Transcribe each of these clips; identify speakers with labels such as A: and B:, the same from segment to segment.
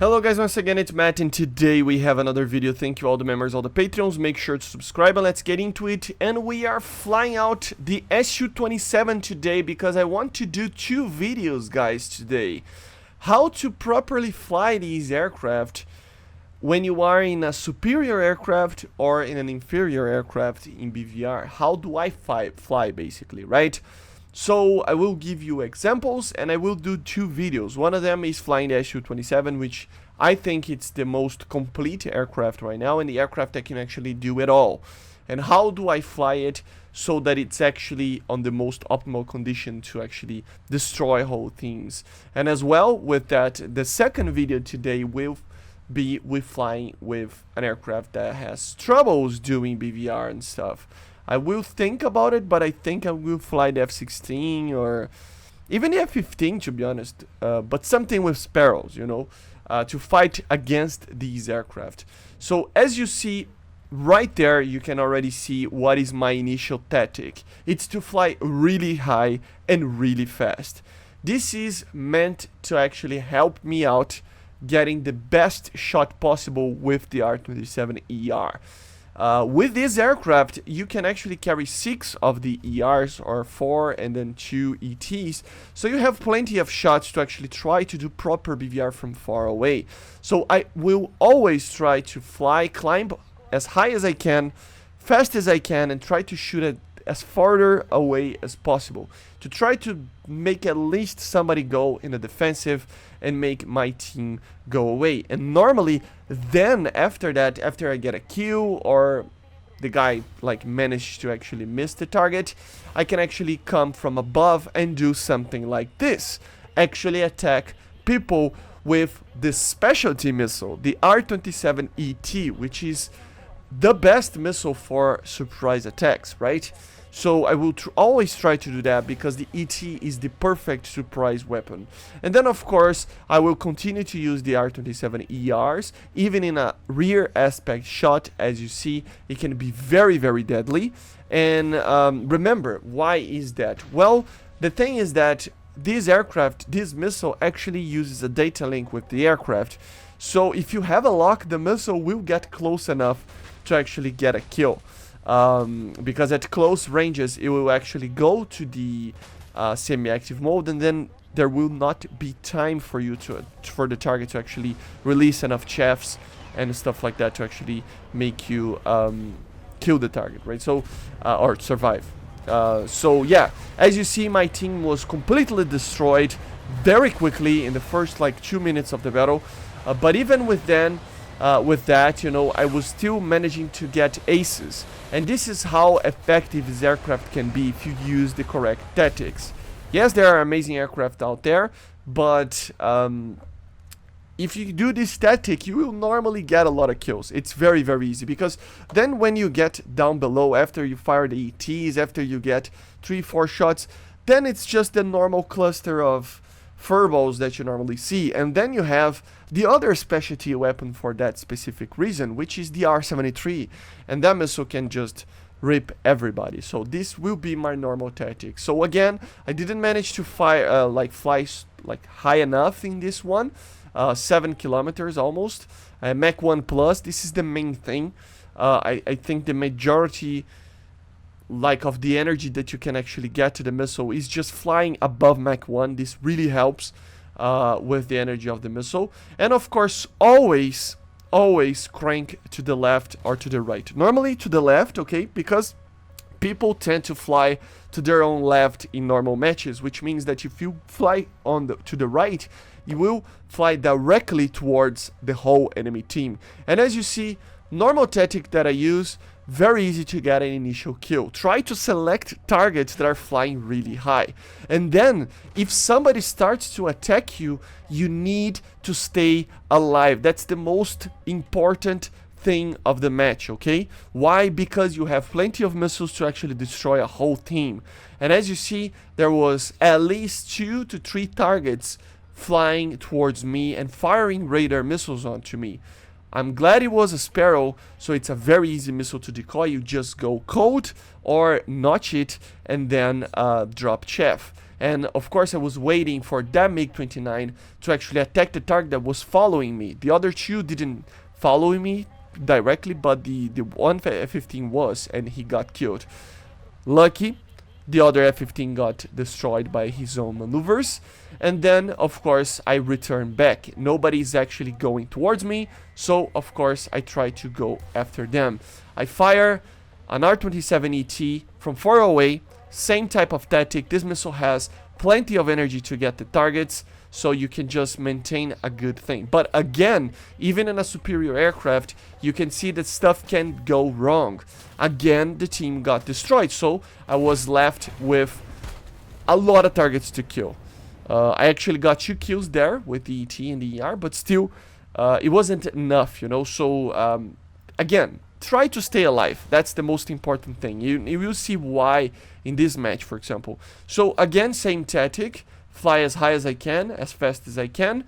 A: Hello guys, once again it's Matt, and today we have another video. Thank you all the members, all the Patreons. Make sure to subscribe and let's get into it. And we are flying out the Su-27 today because I want to do two videos, guys, today. How to properly fly these aircraft when you are in a superior aircraft or in an inferior aircraft in BVR. How do I fly basically, right? So I will give you examples and I will do two videos. One of them is flying the Su-27, which I think it's the most complete aircraft right now and the aircraft that can actually do it all. And how do I fly it so that it's actually on the most optimal condition to actually destroy whole things. And as well with that, the second video today will be with flying with an aircraft that has troubles doing BVR and stuff. I will think about it, but I think I will fly the F-16 or even the F-15, to be honest. But something with sparrows, you know, to fight against these aircraft. So as you see right there, you can already see what is my initial tactic. It's to fly really high and really fast. This is meant to actually help me out getting the best shot possible with the R-27ER. With this aircraft, you can actually carry 6 of the ERs or 4 and then 2 ETs. So you have plenty of shots to actually try to do proper BVR from far away. So I will always try to climb as high as I can, fast as I can, and try to shoot it as farther away as possible to try to make at least somebody go in the defensive and make my team go away. And normally then after that, after I get a kill or the guy like managed to actually miss the target, I can actually come from above and do something like this, actually attack people with this specialty missile, the R-27 ET, which is the best missile for surprise attacks, right? So I will always try to do that because the ET is the perfect surprise weapon. And then of course I will continue to use the R-27 ERs, even in a rear aspect shot. As you see, it can be very deadly. And remember, why is that? Well, the thing is that this missile actually uses a data link with the aircraft. So if you have a lock, the missile will get close enough to actually get a kill. Because at close ranges it will actually go to the semi-active mode, and then there will not be time for you for the target to actually release enough chaffs and stuff like that to actually make you kill the target, right? So or survive. So yeah, as you see, my team was completely destroyed very quickly in the first like 2 minutes of the battle, but even with that, you know, I was still managing to get aces. And this is how effective this aircraft can be if you use the correct tactics. Yes, there are amazing aircraft out there, but if you do this tactic, you will normally get a lot of kills. It's very easy, because then when you get down below, after you fire the ETs, after you get 3-4 shots, then it's just the normal cluster of furballs that you normally see. And then you have the other specialty weapon for that specific reason, which is the R-73, and that missile can just rip everybody. So this will be my normal tactic. So again, I didn't manage to fly high enough in this one, 7 kilometers almost, Mach 1 plus. This is the main thing. I think the majority of the energy that you can actually get to the missile is just flying above Mach 1. This really helps with the energy of the missile. And of course, always crank to the left or to the right. Normally to the left, okay, because people tend to fly to their own left in normal matches, which means that if you fly to the right, you will fly directly towards the whole enemy team. And as you see, normal tactic that I use, very easy to get an initial kill. Try to select targets that are flying really high. And then, if somebody starts to attack you, you need to stay alive. That's the most important thing of the match, okay? Why? Because you have plenty of missiles to actually destroy a whole team. And as you see, there was at least 2 to 3 targets flying towards me and firing radar missiles onto me. I'm glad it was a Sparrow, so it's a very easy missile to decoy. You just go cold or notch it and then drop chaff. And of course I was waiting for that MiG-29 to actually attack the target that was following me. The other two didn't follow me directly, but the one F-15 was, and he got killed. Lucky, the other F-15 got destroyed by his own maneuvers. And then of course I return back. Nobody's actually going towards me, so of course I try to go after them. I fire an R-27ET from far away. Same type of tactic. This missile has plenty of energy to get the targets, so you can just maintain a good thing. But again, even in a superior aircraft, you can see that stuff can go wrong. Again, the team got destroyed, so I was left with a lot of targets to kill. I actually got 2 kills there with the ET and the ER, but still, it wasn't enough, you know. So again, try to stay alive. That's the most important thing. You will see why in this match, for example. So again, same tactic. Fly as high as I can, as fast as I can,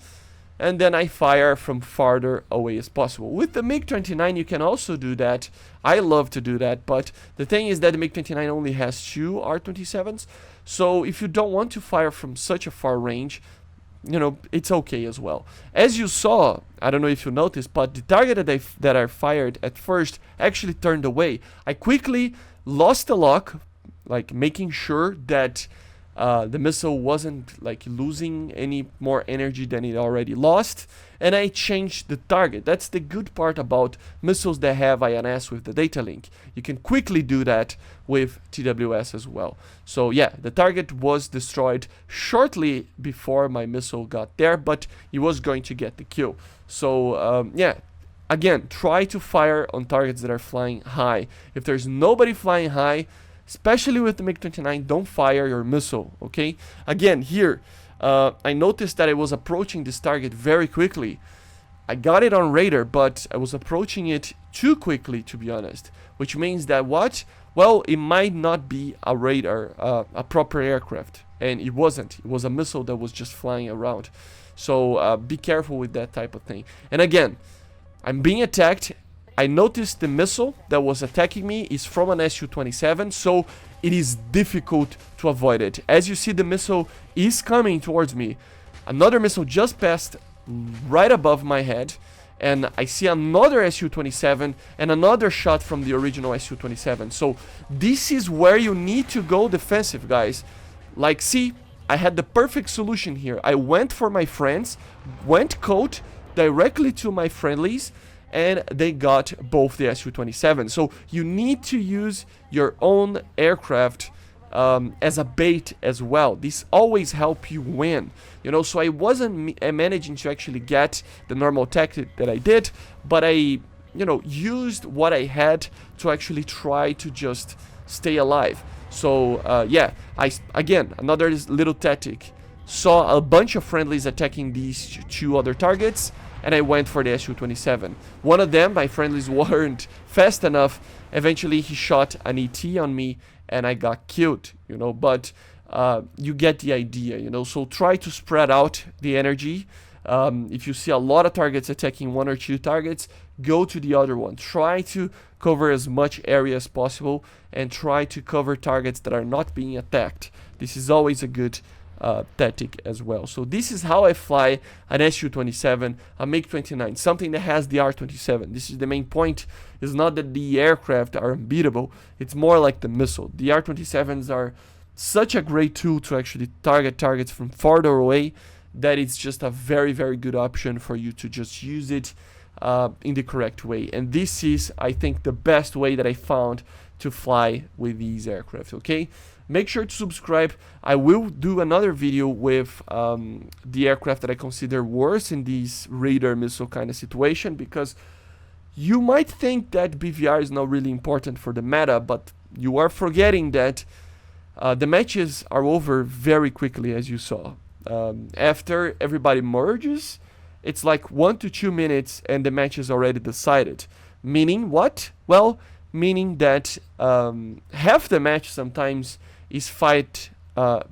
A: and then I fire from farther away as possible. With the MiG-29 you can also do that. I love to do that, but the thing is that the MiG-29 only has 2 R-27s, so if you don't want to fire from such a far range, you know, it's okay as well. As you saw, I don't know if you noticed, but the target that I fired at first actually turned away. I quickly lost the lock, like making sure that the missile wasn't like losing any more energy than it already lost, and I changed the target. That's the good part about missiles that have INS with the data link. You can quickly do that with TWS as well. So yeah, the target was destroyed shortly before my missile got there, but he was going to get the kill. So yeah, again, try to fire on targets that are flying high. If there's nobody flying high, especially with the MiG-29, don't fire your missile, okay? Again, here, I noticed that I was approaching this target very quickly. I got it on radar, but I was approaching it too quickly, to be honest. Which means that what? Well, it might not be a radar, a proper aircraft. And it wasn't. It was a missile that was just flying around. So be careful with that type of thing. And again, I'm being attacked. I noticed the missile that was attacking me is from an Su-27, so it is difficult to avoid it. As you see, the missile is coming towards me. Another missile just passed right above my head, and I see another Su-27 and another shot from the original Su-27. So this is where you need to go defensive, guys. Like, see, I had the perfect solution here. I went for my friends, went coat directly to my friendlies, and they got both the Su-27. So you need to use your own aircraft as a bait as well. This always helps you win, you know. So I wasn't managing to actually get the normal tactic that I did, but I, you know, used what I had to actually try to just stay alive. So yeah, again, another little tactic. Saw a bunch of friendlies attacking these 2 other targets, and I went for the Su-27. One of them, my friendlies weren't fast enough. Eventually, he shot an ET on me, and I got killed, you know. But you get the idea, you know. So try to spread out the energy. If you see a lot of targets attacking 1 or 2 targets, go to the other one. Try to cover as much area as possible, and try to cover targets that are not being attacked. This is always a good tactic as well. So this is how I fly an Su-27, a MiG-29, something that has the R-27. This is the main point. It's not that the aircraft are unbeatable, it's more like the missile. The R-27s are such a great tool to actually target targets from farther away that it's just a very, very good option for you to just use it in the correct way. And this is, I think, the best way that I found to fly with these aircraft, okay? Make sure to subscribe. I will do another video with the aircraft that I consider worse in this radar missile kind of situation, because you might think that BVR is not really important for the meta, but you are forgetting that the matches are over very quickly, as you saw. After everybody merges, it's like 1 to 2 minutes and the match is already decided. Meaning what? Well, meaning that half the match sometimes is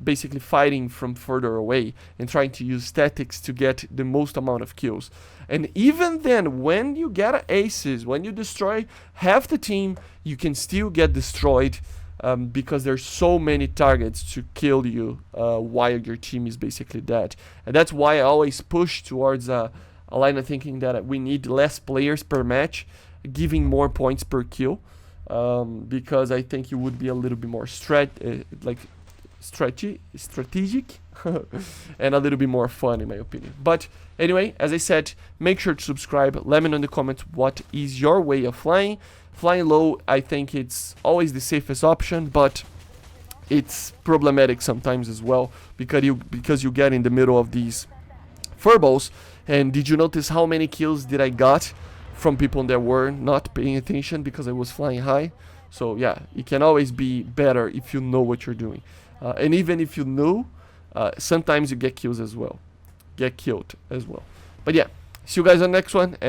A: basically fighting from further away and trying to use tactics to get the most amount of kills. And even then, when you get aces, when you destroy half the team, you can still get destroyed because there's so many targets to kill you while your team is basically dead. And that's why I always push towards a line of thinking that we need less players per match, giving more points per kill, because I think it would be a little bit more strategic and a little bit more fun in my opinion. But anyway, as I said, make sure to subscribe. Let me know in the comments what is your way of flying. Flying low, I think it's always the safest option, but it's problematic sometimes as well, because you get in the middle of these furballs. And did you notice how many kills did I got from people that were not paying attention because I was flying high? So yeah, it can always be better if you know what you're doing. And even if you know, sometimes you get killed as well. But yeah, see you guys on the next one.